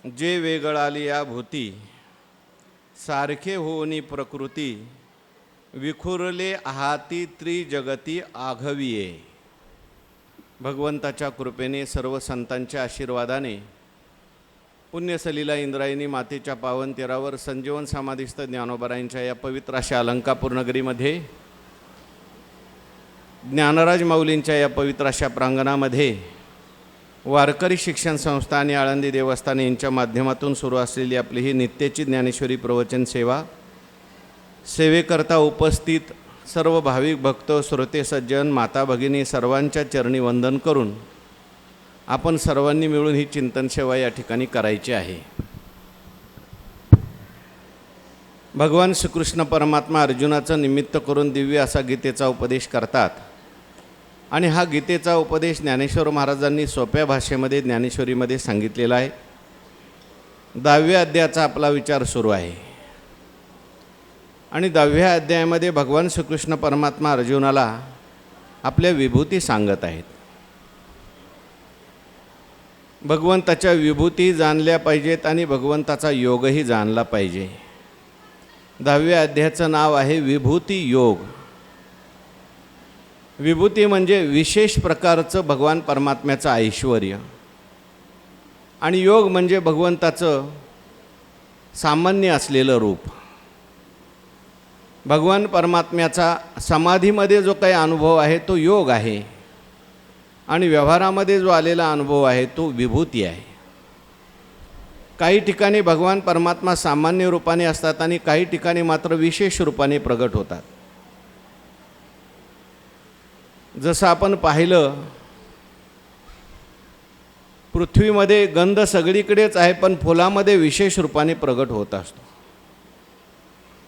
जे वेगळाली या भूती, सारखे होनी प्रकृती, विखुरले आहाती त्रिजगती आघविये. भगवंताच्या कृपेने, सर्व संतांच्या आशीर्वादाने, पुण्यसलीला इंद्रायणी मातेच्या पावन तीरावर संजीवन समाधिस्थ ज्ञानोबरायांच्या या पवित्र अशा अलंकापूर नगरीमध्ये, ज्ञानराज माऊलींच्या या पवित्र अशा प्रांगणामध्ये वारकरी शिक्षण संस्था आणि आळंदी देवस्थान यांच्या माध्यमातून सुरू असलेली आपली ही नित्याची ज्ञानेश्वरी प्रवचन सेवा, सेवेकरता उपस्थित सर्व भाविक भक्त, श्रोते सज्जन, माता भगिनी सर्वांच्या चरणी वंदन करून आपण सर्वांनी मिळून ही चिंतन सेवा या ठिकाणी करायची आहे. भगवान श्रीकृष्ण परमात्मा अर्जुनाचं निमित्त करून दिव्य असा गीतेचा उपदेश करतात आणि हा गीतेचा उपदेश ज्ञानेश्वर महाराजांनी सोप्या भाषेमध्ये ज्ञानेश्वरीमध्ये सांगितलेला आहे. 10व्या अध्यायाचा आपला विचार सुरू आहे आणि 10व्या अध्यायामध्ये भगवान श्रीकृष्ण परमात्मा अर्जुनाला आपल्या विभूती सांगत आहेत. भगवंताच्या विभूती जाणल्या पाहिजेत आणि भगवंताचा योगही जाणला पाहिजे. 10व्या अध्यायाचं नाव आहे विभूती योग. विभूती म्हणजे विशेष प्रकारचं भगवान परमात्म्याचं ऐश्वर आणि योग म्हणजे भगवंताचं सामान्य असलेलं रूप. भगवान परमात्म्याचा समाधीमध्ये जो काही अनुभव आहे तो योग आहे आणि व्यवहारामध्ये जो आलेला अनुभव आहे तो विभूती आहे. काही ठिकाणी भगवान परमात्मा सामान्य रूपाने असतात आणि काही ठिकाणी मात्र विशेष रूपाने प्रगट होतात. जसं आपण पाहिलं, पृथ्वीमध्ये गंध सगळीकडेच आहे पण फुलामध्ये विशेष रूपाने प्रगट होत असतो.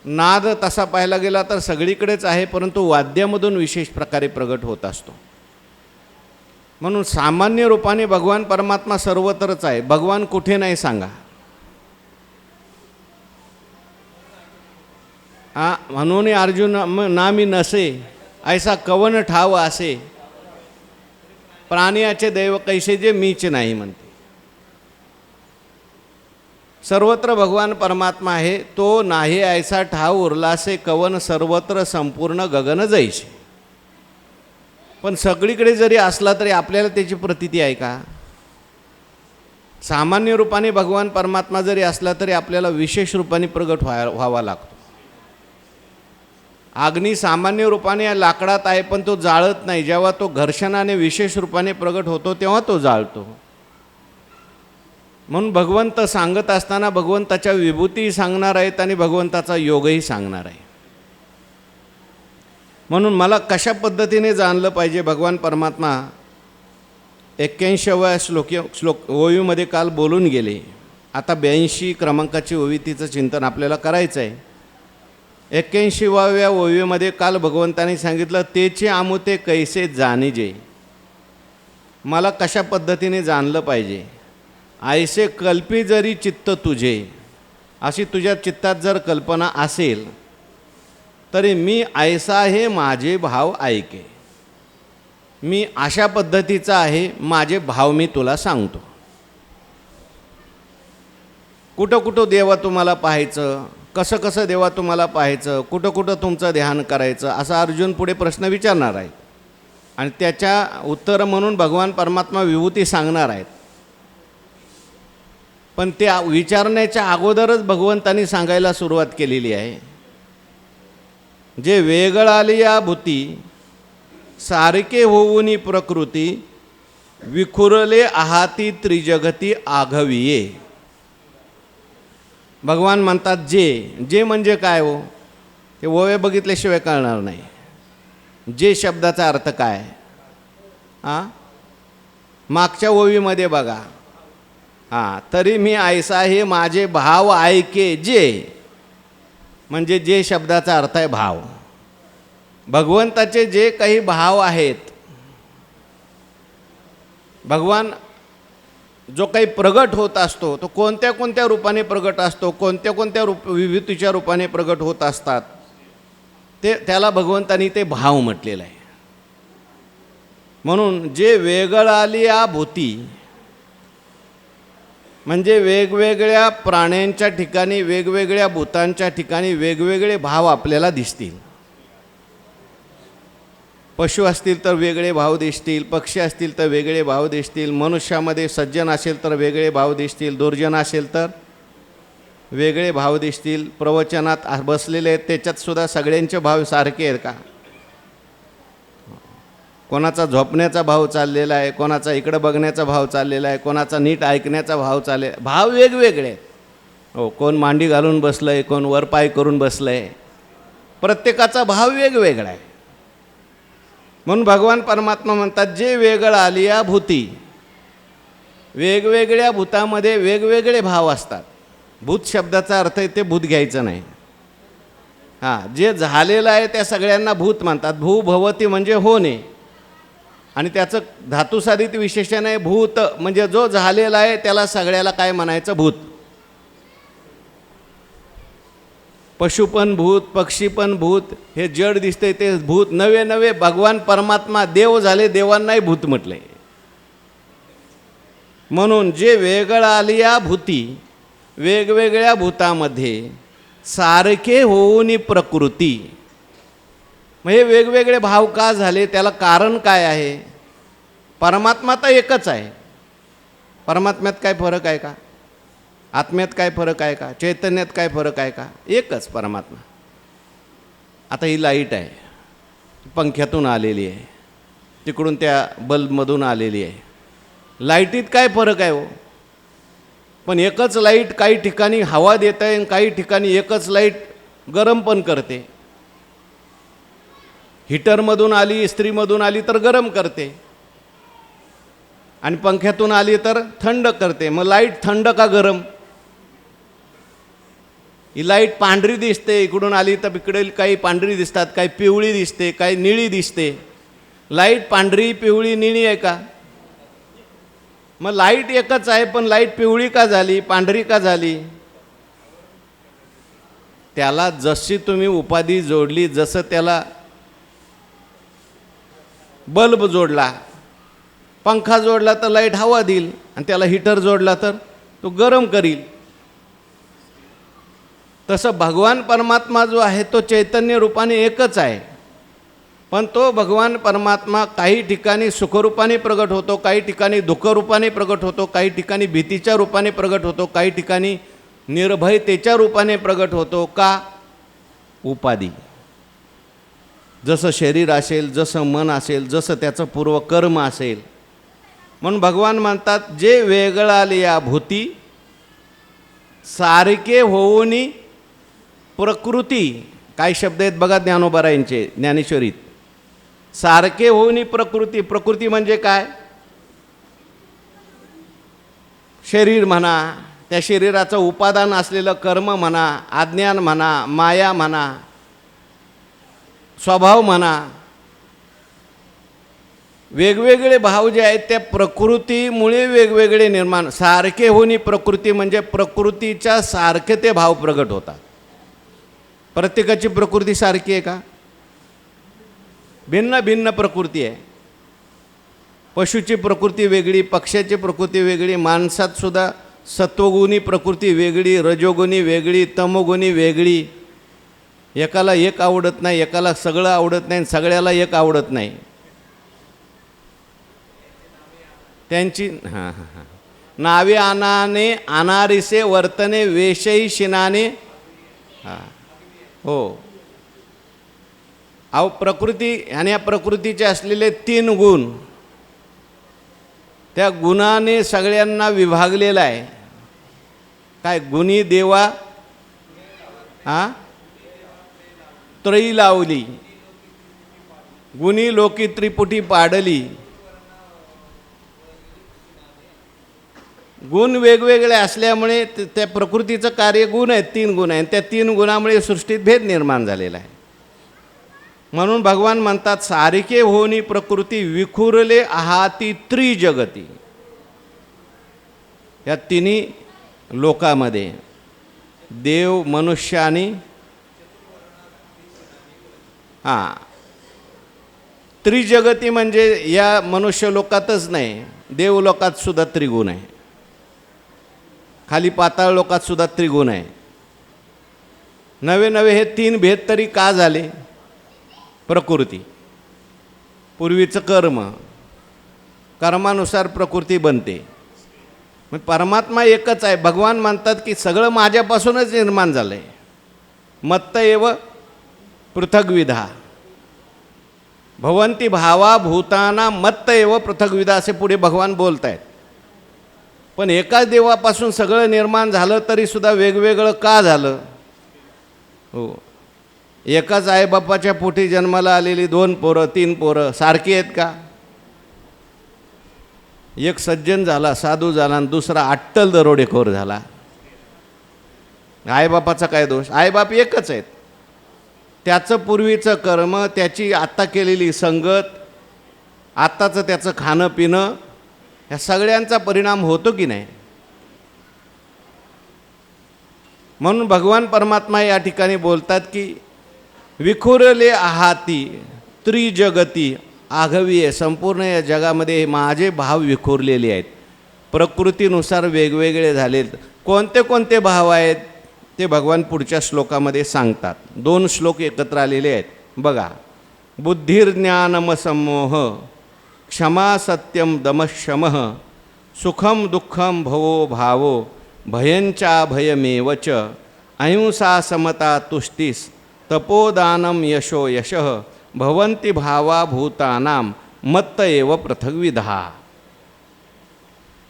नाद तसा पाहायला गेला तर सगळीकडेच आहे परंतु वाद्यामधून विशेष प्रकारे प्रगट होत असतो. म्हणून सामान्य रूपाने भगवान परमात्मा सर्वत्रच आहे. भगवान कुठे नाही सांगा. म्हणून अर्जुन नामी नसे ऐसा कवन ठाव असे, प्राण्याचे दैव कैसे जे मीच नाही म्हणते. सर्वत्र भगवान परमात्मा आहे. तो नाही ऐसा ठाव उरलासे कवन सर्वत्र संपूर्ण गगन जैसे. पण सगळीकडे जरी असला तरी आपल्याला त्याची प्रतीती आहे का? सामान्य रूपाने भगवान परमात्मा जरी असला तरी आपल्याला विशेष रूपाने प्रगट व्हावा लागतो. अग्नी सामान्य रूपाने लाकडात आहे पण तो जाळत नाही. जेव्हा तो घर्षणाने विशेष रूपाने प्रगट होतो तेव्हा तो जाळतो. म्हणून भगवंत सांगत असताना भगवंताच्या विभूतीही सांगणार आहेत आणि भगवंताचा योगही सांगणार आहे. म्हणून मला कशा पद्धतीने जाणलं पाहिजे भगवान परमात्मा 81व्या श्लोक ओवीमध्ये काल बोलून गेले. आता 82 क्रमांकाची ओवी तिचं चिंतन आपल्याला करायचं आहे. 81व्या ओवीमध्ये काल भगवंताने सांगितलं, तेचे आमुते कैसे जाणीजे. मला कशा पद्धतीने जाणलं पाहिजे. ऐसे कल्पी जरी चित्त तुझे, अशी तुझ्या चित्तात जर कल्पना असेल तरी मी ऐसा हे माझे भाव ऐके. मी अशा पद्धतीचा आहे, माझे भाव मी तुला सांगतो. कुठं कुठं देवा तुम्हाला पाहायचं, कसं कसं देवा तुम्हाला पाहायचं, कुठं कुठं तुमचं ध्यान करायचं, असा अर्जुन पुढे प्रश्न विचारणार आहेत आणि त्याच्या उत्तर म्हणून भगवान परमात्मा विभूती सांगणार आहेत. पण त्या विचारण्याच्या अगोदरच भगवंतांनी सांगायला सुरुवात केलेली आहे. जे वेगळाली या भूती, सारखे होऊनी प्रकृती, विखुरले आहाती त्रिजगती आघविये. भगवान म्हणतात जे म्हणजे काय हो, ते ओवे बघितल्याशिवाय कळणार नाही. जे शब्दाचा अर्थ काय? मागच्या ओवीमध्ये बघा. तरी मी ऐसा हे माझे भाव ऐके. जे म्हणजे जे शब्दाचा अर्थ आहे भाव. भगवंताचे जे काही भाव आहेत, भगवान जो काही प्रगट होत असतो तो कोणत्या कोणत्या रूपाने प्रगट असतो, कोणत्या कोणत्या विभूतीच्या रूपाने प्रगट होत असतात, त्याला भगवंतांनी ते भाव म्हटलेलं आहे. म्हणून जे वेगळाली या भूती, म्हणजे वेगवेगळ्या प्राण्यांच्या ठिकाणी, वेगवेगळ्या भूतांच्या ठिकाणी वेगवेगळे भाव आपल्याला दिसतील. पशु असतील तर वेगळे भाव दिसतील, पक्षी असतील तर वेगळे भाव दिसतील, मनुष्यामध्ये सज्जन असेल तर वेगळे भाव दिसतील, दुर्जन असेल तर वेगळे भाव दिसतील. प्रवचनात बसलेले आहेत त्याच्यात सुद्धा सगळ्यांचे भाव सारखे आहेत का? कोणाचा झोपण्याचा भाव चाललेला आहे, कोणाचा इकडं बघण्याचा भाव चाललेला आहे, कोणाचा नीट ऐकण्याचा भाव चाललेला, भाव वेगवेगळे आहेत. हो, कोण मांडी घालून बसलं आहे, कोण वरपाय करून बसलं आहे, प्रत्येकाचा भाव वेगवेगळा आहे. म्हणून भगवान परमात्मा म्हणतात, जे वेगळं आलिया भूती, वेगवेगळ्या भूतामध्ये वेगवेगळे भाव असतात. भूत शब्दाचा अर्थ आहे ते भूत घ्यायचं नाही. हां, जे झालेलं आहे त्या सगळ्यांना भूत म्हणतात. भू भवती म्हणजे होणे, आणि त्याचं धातुसाधित विशेषण आहे भूत, म्हणजे जो झालेला आहे त्याला सगळ्याला काय म्हणायचं? भूत. पशु पण भूत, पक्षी पण भूत, हे जड दिसते ते भूत. नवे नवे भगवान परमात्मा देव झाले, देवांनाही भूत म्हटले. म्हणून जे वेगळं आलिया भूती, वेगवेगळ्या भूतामध्ये सारखे होऊन प्रकृती. मग हे वेगवेगळे भाव का झाले? त्याला कारण काय आहे? परमात्मा तर एकच आहे. परमात्म्यात काय फरक आहे का? आत्म्यात काय फरक आहे का? चैतन्यात काय फरक आहे का? एकच परमात्मा. आता ही लाईट आहे, पंख्यातून आलेली आहे, तिकडून त्या बल्बमधून आलेली आहे. लाईटीत काय फरक आहे हो? पण एकच लाईट काही ठिकाणी हवा देत आहे, काही ठिकाणी एकच लाईट गरम पण करते. हीटरमधून आली, इस्त्रीमधून आली तर गरम करते, आणि पंख्यातून आली तर थंड करते. मग लाईट थंड का गरम? ही लाईट पांढरी दिसते, इकडून आली तर इकडे काही पांढरी दिसतात, काही पिवळी दिसते, काही निळी दिसते. लाईट पांढरी, पिवळी, निळी आहे का? मग लाईट एकच आहे, पण लाईट पिवळी का झाली, पांढरी का झाली? त्याला जशी तुम्ही उपाधी जोडली, जसं त्याला बल्ब जोडला, पंखा जोडला तर लाईट हवा देईल, आणि त्याला हीटर जोडला तर तो गरम करील. तसं भगवान परमात्मा जो आहे तो चैतन्य रूपाने एकच आहे, पण तो भगवान परमात्मा काही ठिकाणी सुखरूपाने प्रगट होतो, काही ठिकाणी दुःखरूपाने प्रगट होतो, काही ठिकाणी भीतीच्या रूपाने प्रगट होतो, काही ठिकाणी निर्भयतेच्या रूपाने प्रगट होतो. का? उपाधी. जसं शरीर असेल, जसं मन असेल, जसं त्याचं पूर्वकर्म असेल. म्हणून भगवान म्हणतात, जे वेगळं आले या भूती सारखे होऊन प्रकृती. काय शब्द आहेत बघा ज्ञानोबरायांचे ज्ञानेश्वरीत. सारखे होऊन प्रकृती. प्रकृती म्हणजे काय? शरीर म्हणा, त्या शरीराचं उपादान असलेलं कर्म म्हणा, अज्ञान म्हणा, माया म्हणा, स्वभाव म्हणा, वेगवेगळे भाव जे आहेत त्या प्रकृतीमुळे वेगवेगळे निर्माण. सारखे होणी प्रकृती म्हणजे प्रकृतीच्या सारखे ते भाव प्रगट होतात. प्रत्येकाची प्रकृती सारखी आहे का? भिन्न भिन्न प्रकृती आहे. पशुची प्रकृती वेगळी, पक्ष्याची प्रकृती वेगळी, माणसात सुद्धा सत्वगुणी प्रकृती वेगळी, रजोगुणी वेगळी, तमोगुणी वेगळी. एकाला एक आवडत नाही, एकाला सगळं आवडत नाही, सगळ्याला एक आवडत नाही. त्यांची नावे आनाने अनारिसे वर्तने वेशही शिनाने. हो, अहो प्रकृती आणि या प्रकृतीचे असलेले 3 गुण, त्या गुणाने सगळ्यांना विभागलेला आहे. काय? गुणी देवा त्रयी लावली, गुणी लोकी त्रिपुटी पाडली. गुण वेगवेगळे असल्यामुळे त्या प्रकृतीचं कार्य गुण आहेत, 3 गुण आहेत. त्या 3 गुणामुळे सृष्टीत भेद निर्माण झालेला आहे. म्हणून भगवान म्हणतात, सारिके होनी प्रकृती विखुरले आहाती त्रिजगती. या तिन्ही लोकामध्ये देव, मनुष्य आणि त्रिजगती म्हणजे या मनुष्य लोकातच नाही, देवलोकात सुद्धा त्रिगुण आहे. खाली पाताळ लोकात सुद्धा त्रिगुण आहे. नवे नवे हे 3 भेद तरी का झाले? प्रकृती, पूर्वीचं कर्म, कर्मानुसार प्रकृती बनते. मग परमात्मा एकच आहे. भगवान म्हणतात की सगळं माझ्यापासूनच निर्माण झालं आहे. मत्त एव पृथग्विधा भवंती भावा भूताना मत्त एव पृथग्विधा असे पुढे भगवान बोलत आहेत. पण एकाच देवापासून सगळं निर्माण झालं तरीसुद्धा वेगवेगळं का झालं? हो, एकाच आईबापाच्या पोटी जन्माला आलेली 2 पोरं 3 पोरं सारखी आहेत का? एक सज्जन झाला, साधू झाला, आणि दुसरा अट्टल दरोडेखोर झाला. आईबापाचा काय दोष? आईबाप एकच आहेत. त्याचं पूर्वीचं कर्म, त्याची आत्ता केलेली संगत, आत्ताचं त्याचं खाणं पिणं, ह्या सगळ्यांचा परिणाम होतो की नाही? म्हणून भगवान परमात्मा या ठिकाणी बोलतात की विखुरले आहाती त्रिजगती आघवी आहे. संपूर्ण या जगामध्ये माझे भाव विखुरलेले आहेत. प्रकृतीनुसार वेगवेगळे झालेत. कोणते कोणते भाव आहेत ते भगवान पुढच्या श्लोकामध्ये सांगतात. 2 श्लोक एकत्र आलेले आहेत बघा. बुद्धिर्ज्ञानमसमोह क्षमा सत्यम दमशमः सुखम दुःखम भवो भावो भयंचा भयमेवच अहिंसा समता तुष्टीस तपोदानम यशो यशः भवंती भावा भूतानाम मत्त एव पृथग्विधा.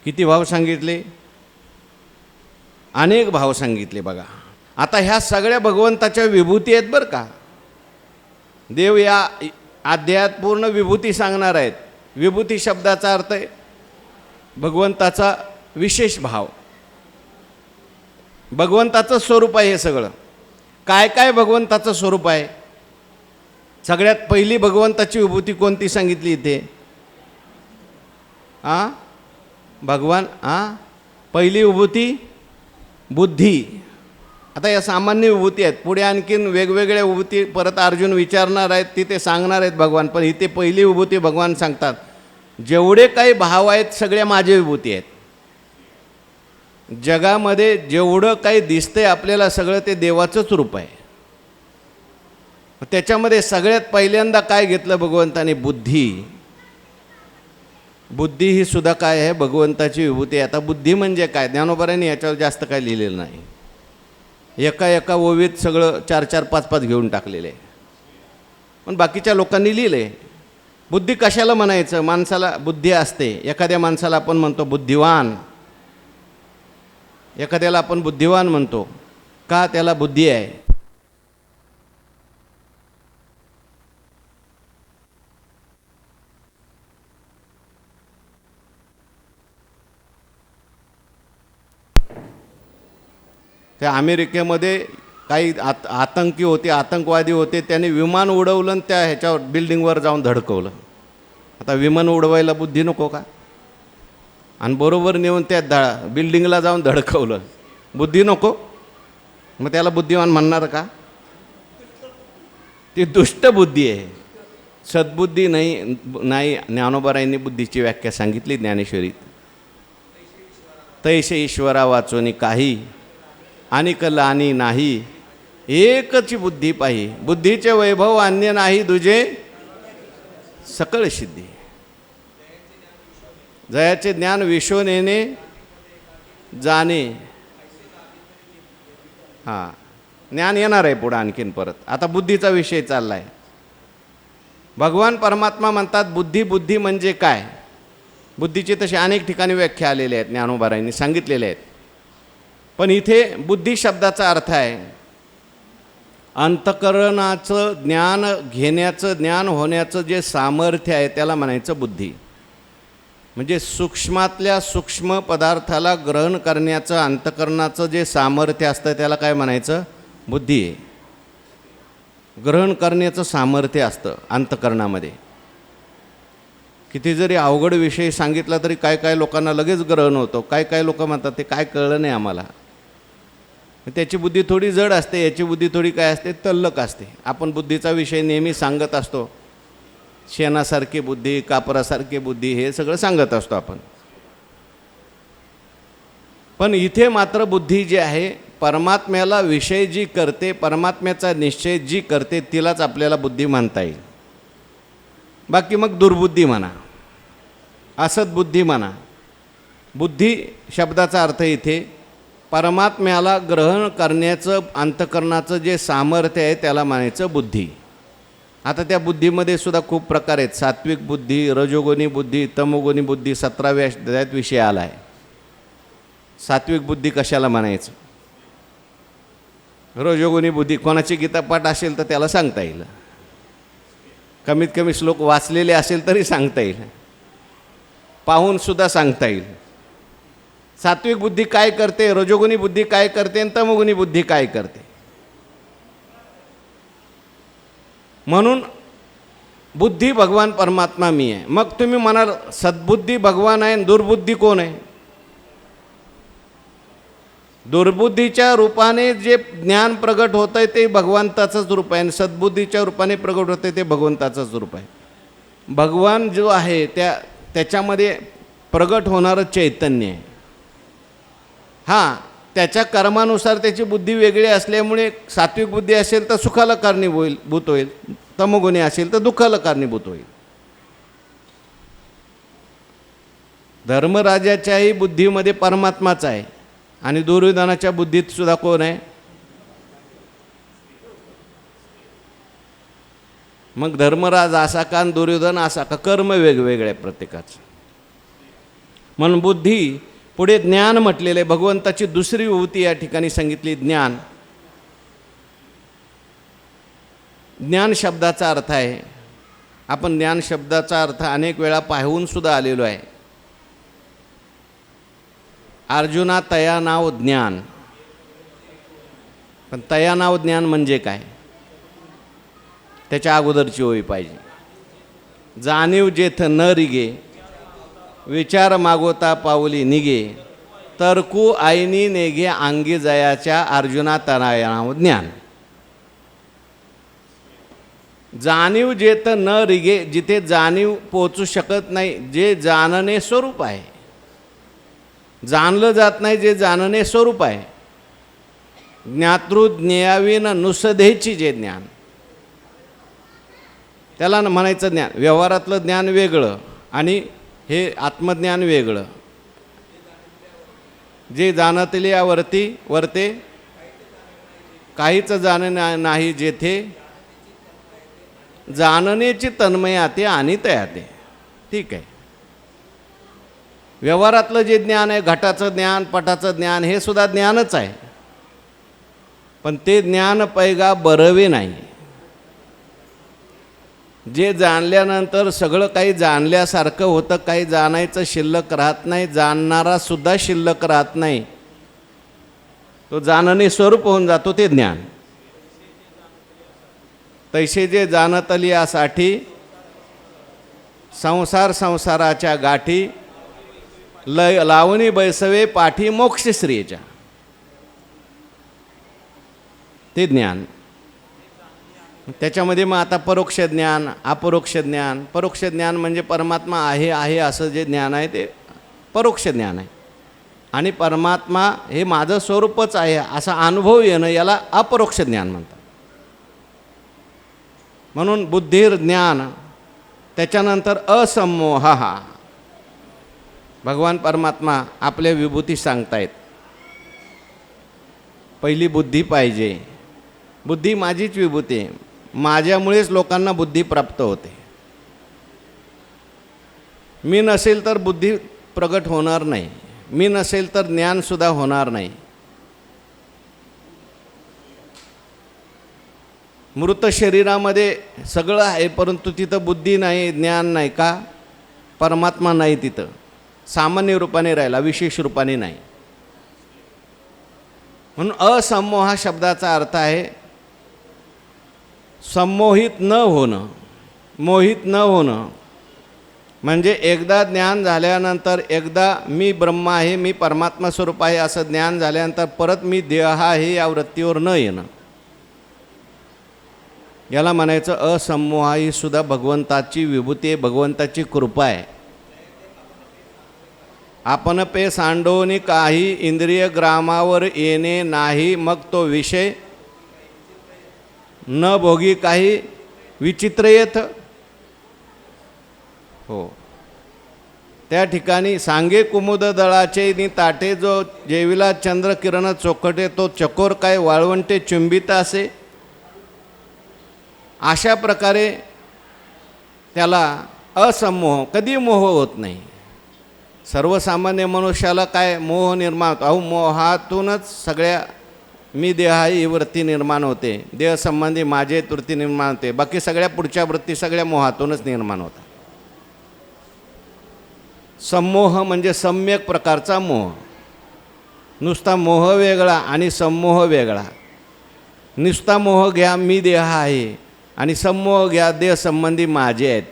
किती भाव सांगितले? अनेक भाव सांगितले बघा. आता ह्या सगळ्या भगवंताच्या विभूती आहेत बरं का. देव या अध्यायात पूर्ण विभूती सांगणार आहेत. विभूती शब्दाचा अर्थ आहे भगवंताचा विशेष भाव, भगवंताचं स्वरूप आहे. हे सगळं काय काय भगवंताचं स्वरूप आहे? सगळ्यात पहिली भगवंताची विभूती कोणती सांगितली इथे? भगवान पहिली विभूती बुद्धी. आता या सामान्य विभूती आहेत. पुढे आणखीन वेगवेगळ्या विभूती परत अर्जुन विचारणार आहेत, तिथे सांगणार आहेत भगवान. पण इथे पहिली विभूती भगवान सांगतात, जेवढे काही भाव आहेत सगळ्या माझे विभूती आहेत. जगामध्ये जेवढं काही दिसतंय आपल्याला सगळं ते देवाचंच रूप आहे. त्याच्यामध्ये सगळ्यात पहिल्यांदा काय घेतलं भगवंताने? बुद्धी. बुद्धी ही सुद्धा काय आहे? भगवंताची विभूती आहे. आता बुद्धी म्हणजे काय? ज्ञानोबारांनी याच्यावर जास्त काय लिहिलेलं नाही. एका एका ओवीत सगळं 4-4, 5-5 घेऊन टाकलेले आहे. पण बाकीच्या लोकांनी लिहिले. बुद्धी कशाला म्हणायचं? माणसाला बुद्धी असते. एखाद्या माणसाला आपण म्हणतो बुद्धिवान, एखाद्याला आपण बुद्धिवान म्हणतो का? त्याला बुद्धी आहे. त्या अमेरिकेमध्ये काही आतंकी होते, आतंकवादी होते. त्याने विमान उडवलं आणि त्या ह्याच्यावर बिल्डिंगवर जाऊन धडकवलं. आता विमान उडवायला बुद्धी नको का? आणि बरोबर नेऊन त्या बिल्डिंगला जाऊन धडकवलं, बुद्धी नको? मग त्याला बुद्धिमान म्हणणार का? ती दुष्ट बुद्धी आहे, सद्बुद्धी नाही. ज्ञानोबारायांनी बुद्धीची व्याख्या सांगितली ज्ञानेश्वरीत. तैसे ईश्वरा वाचोनी काही आणि कलानी नाही, एकच बुद्धी पाही. बुद्धीचे वैभव अन्य नाही दुजे सकळ सिद्धी. जयाचे ज्ञान विश्वनेने जाणे. ज्ञान येणार आहे पुढं आणखीन परत. आता बुद्धीचा विषय चालला आहे. भगवान परमात्मा म्हणतात बुद्धी. बुद्धी म्हणजे काय? बुद्धीची तशी अनेक ठिकाणी व्याख्या आलेल्या आहेत, ज्ञानोबारायांनी सांगितलेल्या आहेत. पण इथे बुद्धी शब्दाचा अर्थ आहे अंतःकरणाचं ज्ञान घेण्याचं, ज्ञान होण्याचं जे सामर्थ्य आहे त्याला म्हणायचं बुद्धी. म्हणजे सूक्ष्मातल्या सूक्ष्म पदार्थाला ग्रहण करण्याचं अंतःकरणाचं जे सामर्थ्य असतं त्याला काय म्हणायचं? बुद्धी आहे. ग्रहण करण्याचं सामर्थ्य असतं अंतःकरणामध्ये. किती जरी अवघड विषय सांगितला तरी काय काय लोकांना लगेच ग्रहण होतं. काय काय लोक म्हणतात ते काय कळलं नाही आम्हाला. त्याची बुद्धी थोडी जड असते, याची बुद्धी थोडी काय असते? तल्लक असते. आपण बुद्धीचा विषय नेहमी सांगत असतो. शेणासारखी बुद्धी, कापरासारखी बुद्धी, हे सगळं सांगत असतो आपण. पण इथे मात्र बुद्धी जी आहे परमात्म्याला विषय जी करते, परमात्म्याचा निश्चय जी करते, तिलाच आपल्याला बुद्धी म्हणता येईल. बाकी मग दुर्बुद्धी म्हणा, असद्बुद्धी म्हणा. बुद्धी शब्दाचा अर्थ इथे परमात्म्याला ग्रहण करण्याचं अंतःकरणाचं जे सामर्थ्य आहे त्याला म्हणायचं बुद्धी. आता त्या बुद्धीमध्ये सुद्धा खूप प्रकार आहेत. सात्विक बुद्धी, रजोगुणी बुद्धी, तमोगुणी बुद्धी 17व्या अध्यायात विषय आला आहे. सात्विक बुद्धी कशाला म्हणायचं, रजोगुणी बुद्धी कोणाची गीतापाठ असेल तर त्याला सांगता येईल, कमीत कमी श्लोक वाचलेले असेल तरी सांगता येईल, पाहूनसुद्धा सांगता येईल. सात्विक बुद्धी काय करते, रजोगुणी बुद्धी काय करते आणि तमोगुणी बुद्धी काय करते. म्हणून बुद्धी भगवान परमात्मा मी आहे. मग तुम्ही म्हणाल सद्बुद्धी भगवान आहे आणि दुर्बुद्धी कोण आहे? दुर्बुद्धीच्या रूपाने जे ज्ञान प्रगट होतं आहे ते भगवंताचंच रूप आहे आणि सद्बुद्धीच्या रूपाने प्रगट होतं आहे ते भगवंताचंच रूप आहे. भगवान जो आहे त्याच्यामध्ये प्रगट होणारं चैतन्य आहे. हां, त्याच्या कर्मानुसार त्याची बुद्धी वेगळी असल्यामुळे सात्विक बुद्धी असेल तर सुखाला कारणीभूत होईल, तमोगुणी असेल तर दुःखाला कारणीभूत होईल. धर्मराजाच्याही बुद्धीमध्ये परमात्माच आहे आणि दुर्योधनाच्या बुद्धीत सुद्धा कोण आहे? मग धर्मराज असा का आणि दुर्योधन असा का? कर्म वेगवेगळे आहे प्रत्येकाचं. म्हणून बुद्धी पुढे ज्ञान म्हटलेलं आहे. भगवंताची दुसरी विभूती या ठिकाणी सांगितली, ज्ञान. ज्ञान शब्दाचा अर्थ आहे, आपण ज्ञान शब्दाचा अर्थ अनेक वेळा पाहून सुद्धा आलेलो आहे. अर्जुना तया नाव ज्ञान. पण तया नाव ज्ञान म्हणजे काय? त्याच्या अगोदरची ओळी पाहिजे. जाणीव जेथ न रिगे, विचार मागोता पावली निगे, तर्कू आईनी नेगे अंगी जयाच्या अर्जुना तया नाव ज्ञान. जाणीव जेथ न रिगे, जिथे जाणीव पोचू शकत नाही, जे जाणणे स्वरूप आहे, जाणलं जात नाही जे जाणणे स्वरूप आहे. ज्ञातृ ज्ञेयाविन नुसदेची जे ज्ञान, त्याला म्हणायचं ज्ञान. व्यवहारातलं ज्ञान वेगळं आणि हे आत्मज्ञान वेगळं. जे जाणतल्यावरती वर्ते काहीच जाणणे नाही, जेथे जाणण्याची तन्मयाते आणि तयाते. ठीक आहे, व्यवहारातलं जे ज्ञान आहे, घटाचं ज्ञान, पटाचं ज्ञान, हे सुद्धा ज्ञानच आहे. पण ते ज्ञान पैगा बरवे नाही. जे जाणल्यानंतर सगळं काही जाणल्यासारखं होतं, काही जाणायचं शिल्लक राहत नाही, जाणणारा सुद्धा शिल्लक राहत नाही, तो जाणणे स्वरूप होऊन जातो ते ज्ञान. तैसे जे जाणतली यासाठी संसाराच्या गाठी, लावणी बैसवे पाठी मोक्षश्रीच्या. ते ज्ञान. त्याच्यामध्ये मग आता परोक्ष ज्ञान, अपरोक्ष ज्ञान. परोक्ष ज्ञान म्हणजे परमात्मा आहे असं जे ज्ञान आहे ते परोक्ष ज्ञान आहे. आणि परमात्मा हे माझं स्वरूपच आहे असा अनुभव येणं याला अपरोक्ष ज्ञान म्हणतात. म्हणून बुद्धीर ज्ञान. त्याच्यानंतर असमोह. भगवान परमात्मा आपल्या विभूती सांगतायत. पहिली बुद्धी पाहिजे. बुद्धी माझीच विभूती आहे, माझ्यामुळेच लोकांना बुद्धी प्राप्त होते. मी नसेल तर बुद्धी प्रगट होणार नाही, मी नसेल तर ज्ञानसुद्धा होणार नाही. मृत शरीरामध्ये सगळं आहे परंतु तिथं बुद्धी नाही, ज्ञान नाही. का? परमात्मा नाही तिथं. सामान्य रूपाने राहिला, विशेष रूपाने नाही. म्हणून असमोह शब्दाचा अर्थ आहे संमोहित न होणं, मोहित न होणं. म्हणजे एकदा ज्ञान झाल्यानंतर, एकदा मी ब्रह्म आहे, मी परमात्मा स्वरूप आहे असं ज्ञान झाल्यानंतर परत मी देह आहे या वृत्तीवर न येणं, याला म्हणायचं असमोह. ही सुद्धा भगवंताची विभूती आहे, भगवंताची कृपा आहे. आपण पे सांडोनी काही इंद्रिय ग्रामावर येणे नाही, मग तो विषय न भोगी काही विचित्र येत. हो, त्या ठिकाणी सांगे कुमुद दळाचे नि ताटे, जो जेविला चंद्र किरण चोखटे, तो चकोर काय वाळवंटे चुंबित असे. अशा प्रकारे त्याला असमोह, कधी मोह होत नाही. सर्वसामान्य मनुष्याला काय मोह निर्माण होतो? अहो, मोहातूनच सगळ्या मी देह ही वृत्ती निर्माण होते, देहसंबंधी माझे वृत्ती निर्माण होते. बाकी सगळ्या पुढच्या वृत्ती सगळ्या मोहातूनच निर्माण होतात. संमोह म्हणजे सम्यक प्रकारचा मोह. नुसता मोह वेगळा आणि संमोह वेगळा. नुसता मोह घ्या मी देह आहे, आणि संमोह घ्या देहसंबंधी माझे आहेत.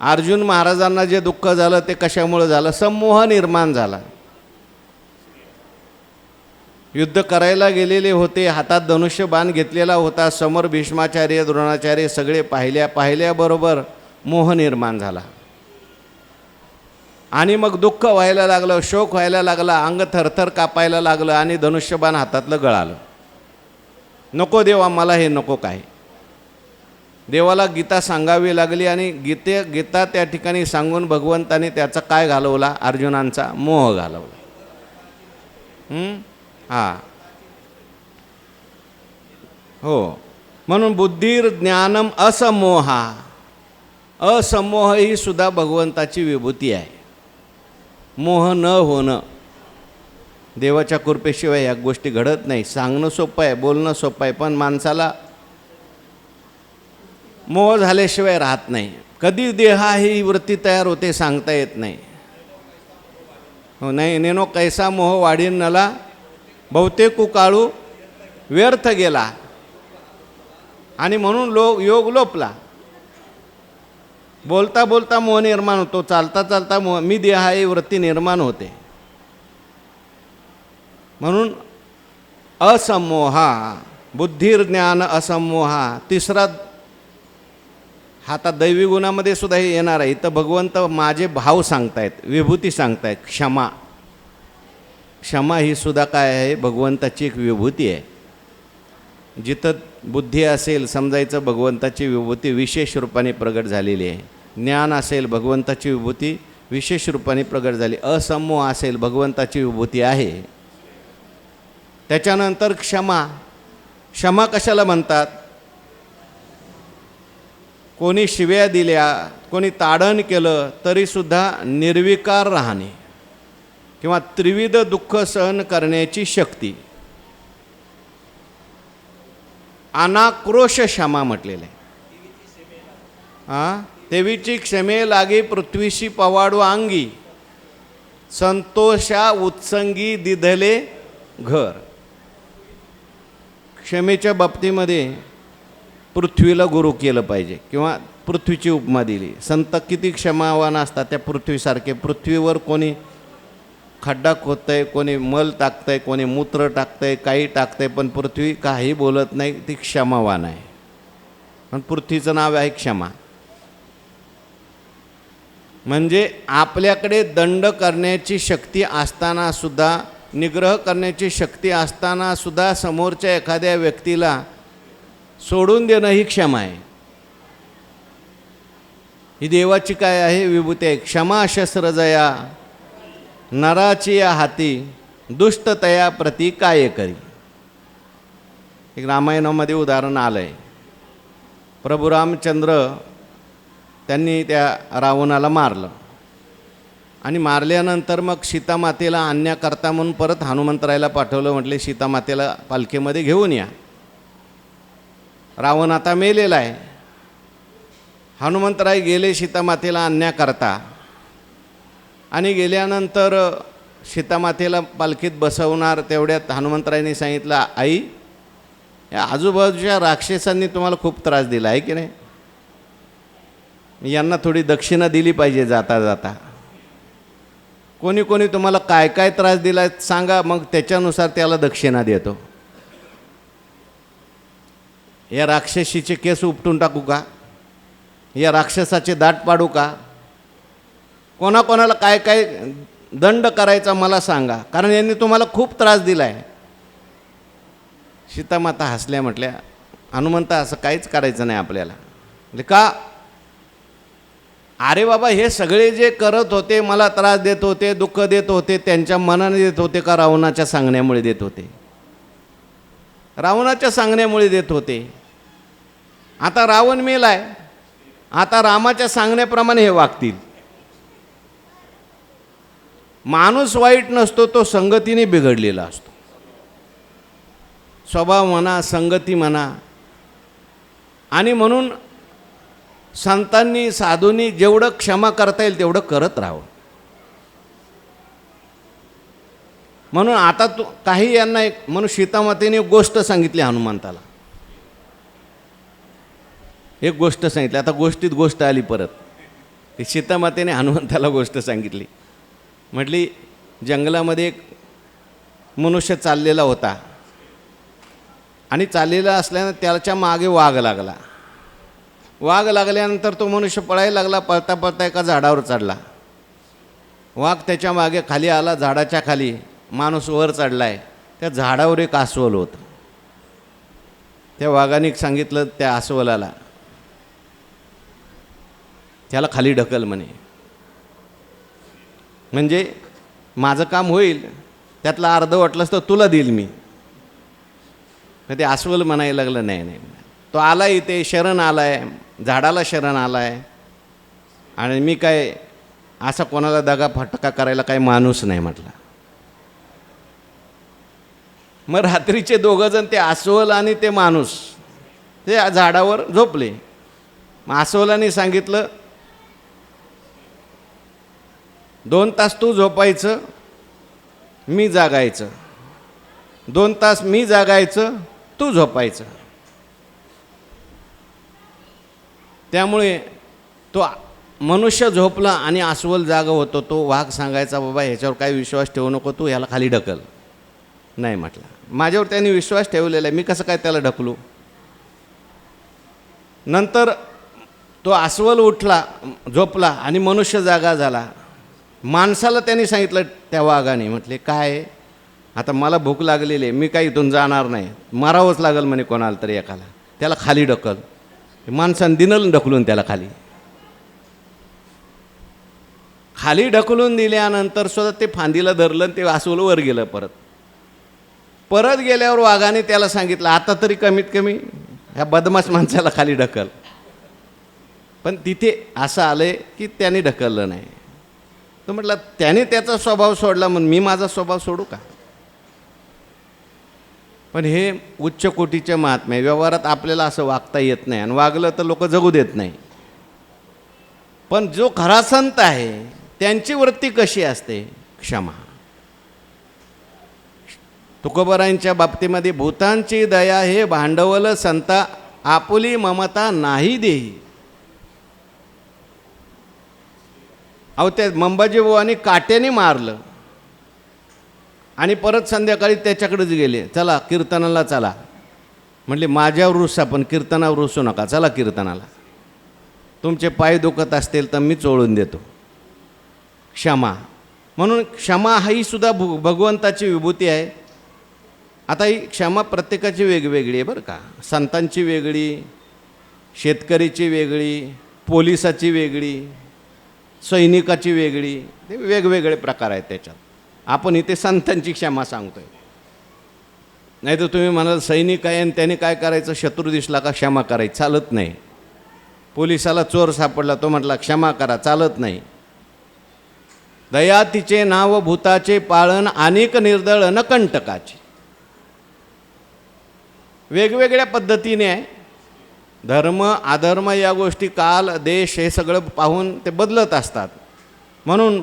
अर्जुन महाराजांना जे दुःख झालं ते कशामुळे झालं? संमोह निर्माण झाला. युद्ध करायला गेलेले होते, हातात धनुष्यबाण घेतलेला होता, समोर भीष्माचार्य द्रोणाचार्य सगळे पाहिल्याबरोबर मोह निर्माण झाला. आणि मग दुःख व्हायला लागलं, शोक व्हायला लागला, अंग थरथर कापायला लागलं आणि धनुष्यबाण हातातलं गळालं. नको देवा, मला हे नको. काय देवाला गीता सांगावी लागली, आणि गीता त्या ठिकाणी सांगून भगवंताने त्याचा काय घालवला? अर्जुनांचा मोह घालवला. हां, हो. म्हणून बुद्धीर ज्ञानम असमोहा. असमोह ही सुद्धा भगवंताची विभूती आहे. मोह न होणं. देवाच्या कृपेशिवाय या गोष्टी घडत नाही. सांगणं सोपं आहे, बोलणं सोपं आहे, पण माणसाला मोह झाल्याशिवाय राहत नाही. कधी देहा ही वृत्ती तयार होते सांगता येत नाही. हो, नाही नेनो कैसा मोह वाढीन नला, बहुतेक काळू व्यर्थ गेला. आणि म्हणून योग लोपला. बोलता बोलता मोह निर्माण होतो, चालता चालता मोह, मी देह ही वृत्ती निर्माण होते. म्हणून असमोहा, बुद्धीर ज्ञान असमोहा. तिसरा आता दैवी गुणामध्ये सुद्धा हे येणार आहे. इथं भगवंत माझे भाव सांगतायत, विभूती सांगतायत. क्षमा. क्षमा ही सुद्धा काय आहे? भगवंताची एक विभूती आहे. जिथं बुद्धी असेल समजायचं भगवंताची विभूती विशेष रूपाने प्रगट झालेली आहे. ज्ञान असेल भगवंताची विभूती विशेष रूपाने प्रगट झाली. असमोह असेल भगवंताची विभूती आहे. त्याच्यानंतर क्षमा. क्षमा कशाला म्हणतात? कोणी शिव्या दिल्या, कोणी ताडण केलं तरीसुद्धा निर्विकार राहणे किंवा त्रिविध दुःख सहन करण्याची शक्ती, अनाक्रोश क्षमा म्हटलेलं आहे. देवीची क्षमे लागे पृथ्वीशी पवाडू अंगी, संतोषा उत्संगी दिधले घर. क्षमेच्या बाबतीमध्ये पृथ्वीला गुरु केलं पाहिजे किंवा पृथ्वीची उपमा दिली. संत किती क्षमावान असतात त्या पृथ्वीसारखे. पृथ्वीवर कोणी खड्डा खोदतंय, कोणी मल टाकतंय, कोणी मूत्र टाकतंय, काही टाकतंय, पण पृथ्वी काही बोलत नाही. ती क्षमावान आहे. पण पृथ्वीचं नाव आहे क्षमा. म्हणजे आपल्याकडे दंड करण्याची शक्ती असताना सुद्धा, निग्रह करण्याची शक्ती असताना सुद्धा समोरच्या एखाद्या व्यक्तीला सोडून देणं ही क्षमा आहे. ही देवाची काय आहे? विभूती आहे. क्षमा शस्त्रजया नराची या हाती, दुष्टतया प्रति काय करी. एक रामायणामध्ये उदाहरण आलं आहे. प्रभू रामचंद्र त्यांनी त्या रावणाला मारलं आणि मारल्यानंतर मग सीतामातेला आणण्याकरता म्हणून परत हनुमंतरायला पाठवलं. म्हटले सीतामातेला पालखीमध्ये घेऊन या. रावण आता मेलेला आहे. हनुमंतराय गेले सीतामातेला आणण्याकरता आणि गेल्यानंतर सीतामातेला पालखीत बसवणार तेवढ्यात हनुमंतरायांनी सांगितलं, आई या आजूबाजूच्या राक्षसांनी तुम्हाला खूप त्रास दिला आहे की नाही, यांना थोडी दक्षिणा दिली पाहिजे जाता जाता. कोणी कोणी तुम्हाला काय काय त्रास दिला सांगा, मग त्याच्यानुसार त्याला दक्षिणा देतो. या राक्षसीचे केस उपटून टाकू का? या राक्षसाचे दाट पाडू का? कोणाकोणाला काय काय दंड करायचा मला सांगा, कारण यांनी तुम्हाला खूप त्रास दिला आहे. सीतामाता हसल्या, म्हटल्या हनुमंता असं काहीच करायचं नाही आपल्याला. म्हणजे का? अरे बाबा, हे सगळे जे करत होते, मला त्रास देत होते, दुःख देत होते, त्यांच्या मनाने देत होते का रावणाच्या सांगण्यामुळे देत होते? रावणाच्या सांगण्यामुळे देत होते. आता रावण मेलाय, आता रामाच्या सांगण्याप्रमाणे हे वागतील. माणूस वाईट नसतो, तो संगतीने बिघडलेला असतो. स्वभाव म्हणा, संगती म्हणा. आणि म्हणून संतांनी, साधूंनी जेवढं क्षमा करता येईल तेवढं करत राहावं. म्हणून आता तू काही यांना म्हणून सीतामातेने एक गोष्ट सांगितली हनुमंताला. एक गोष्ट सांगितली. आता गोष्टीत गोष्ट आली परत. ती सीतामातेने हनुमंताला गोष्ट सांगितली. म्हटली, जंगलामध्ये एक मनुष्य चाललेला होता आणि चाललेला असल्यानं त्याच्या मागे वाघ लागला. वाघ लागल्यानंतर तो मनुष्य पळायला लागला. पळता पळता एका झाडावर चढला. वाघ त्याच्या मागे खाली आला. झाडाच्या खाली माणूस वर चढलाय. त्या झाडावर एक अस्वल होतं. त्या वाघाने सांगितलं त्या अस्वलाला, त्याला खाली ढकल म्हणे, म्हणजे माझं काम होईल, त्यातला अर्ध वाटलंच तर तुला देईल मी. ते अस्वल म्हणायला लागलं, नाही नाही, तो आला इथे शरण आलाय, झाडाला शरण आलाय, आणि मी काय असा कोणाला दगा फटका करायला काही माणूस नाही म्हटला. मग रात्रीचे दोघंजण, ते अस्वल आणि ते माणूस, ते झाडावर झोपले. मग अस्वलाने सांगितलं, 2 तास तू झोपायचं, मी जागायचं. 2 तास मी जागायचं, तू झोपायचं. त्यामुळे तो मनुष्य झोपला आणि अस्वल जागा होतो. तो वाघ सांगायचा, बाबा ह्याच्यावर काही विश्वास ठेवू नको, तू ह्याला खाली ढकल. नाही म्हटला, माझ्यावर त्यांनी विश्वास ठेवलेला आहे, मी कसं काय त्याला ढकलू. नंतर तो अस्वल उठला, झोपला आणि मनुष्य जागा झाला. माणसाला त्यांनी सांगितलं, त्या वाघाने म्हटले, काय आता मला भूक लागलेली आहे, मी काही इथून जाणार नाही, मारावंच लागेल म्हणे कोणाला तरी एकाला, त्याला खाली ढकल. माणसानं दिनल ढकलून त्याला खाली. खाली ढकलून दिल्यानंतर सुद्धा ते फांदीला धरलं, ते अस्वल वर गेलं. परत गेल्यावर वाघाने त्याला सांगितलं, आता तरी कमीत कमी ह्या बदमाश माणसाला खाली ढकल. पण तिथे असं आलंय की त्याने ढकललं नाही. तो म्हटला, त्याने त्याचा स्वभाव सोडला म्हणून मी माझा स्वभाव सोडू का? पण हे उच्च कोटीचे महात्म्य. व्यवहारात आपल्याला असं वागता येत नाही, आणि वागलं तर लोक जगू देत नाही. पण जो खरा संत आहे त्यांची वृत्ती कशी असते? क्षमा. तुकोबारायांच्या बाबतीमध्ये, भूतांची दया हे भांडवल संता, आपुली ममता नाही देही. अहो, त्या मंबाजी बुवांनी काट्याने मारलं आणि परत संध्याकाळी त्याच्याकडेच गेले, चला कीर्तनाला चला. म्हटले, माझ्यावर रुसा, पण कीर्तनावर रुसू नका, चला कीर्तनाला. तुमचे पाय दुखत असतील तर मी चोळून देतो. क्षमा. म्हणून क्षमा ही सुद्धा भगवंताची विभूती आहे. आता ही क्षमा प्रत्येकाची वेगवेगळी आहे बरं का. संतांची वेगळी, शेतकरीची वेगळी, पोलिसाची वेगळी, सैनिकाची वेगळी, ते वेगवेगळे प्रकार आहेत त्याच्यात. आपण इथे संतांची क्षमा सांगतोय. नाही तर तुम्ही म्हणाल सैनिक आहे आणि त्याने काय करायचं, शत्रू दिसला का क्षमा करायची, चालत नाही. पोलिसाला चोर सापडला, तो म्हटला क्षमा करा, चालत नाही. दया तिचे नाव भूताचे पाळण, अनेक निर्दळ कंटकाचे. वेगवेगळ्या पद्धतीने आहे. धर्म अधर्म या गोष्टी, काल देश हे सगळं पाहून ते बदलत असतात. म्हणून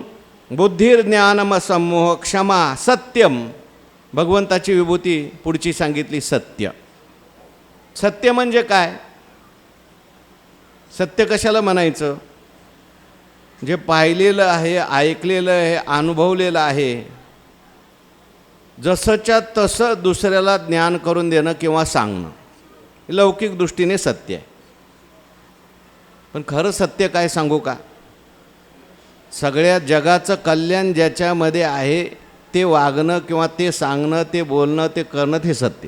बुद्धिर ज्ञानम सम्मोह क्षमा सत्यम. भगवंताची विभूती पुढची सांगितली, सत्य. सत्य म्हणजे काय? सत्य कशाला म्हणायचं? जे पाहिलेलं आहे, ऐकलेलं आहे, अनुभवलेलं आहे, जसंच्या तसं दुसऱ्याला ज्ञान करून देणं किंवा सांगणं, लौकिक दृष्टीने सत्य आहे. पण खरं सत्य काय सांगू का? सगळ्या जगाचं कल्याण ज्याच्यामध्ये आहे ते वागणं किंवा ते सांगणं, ते बोलणं, ते करणं हे सत्य.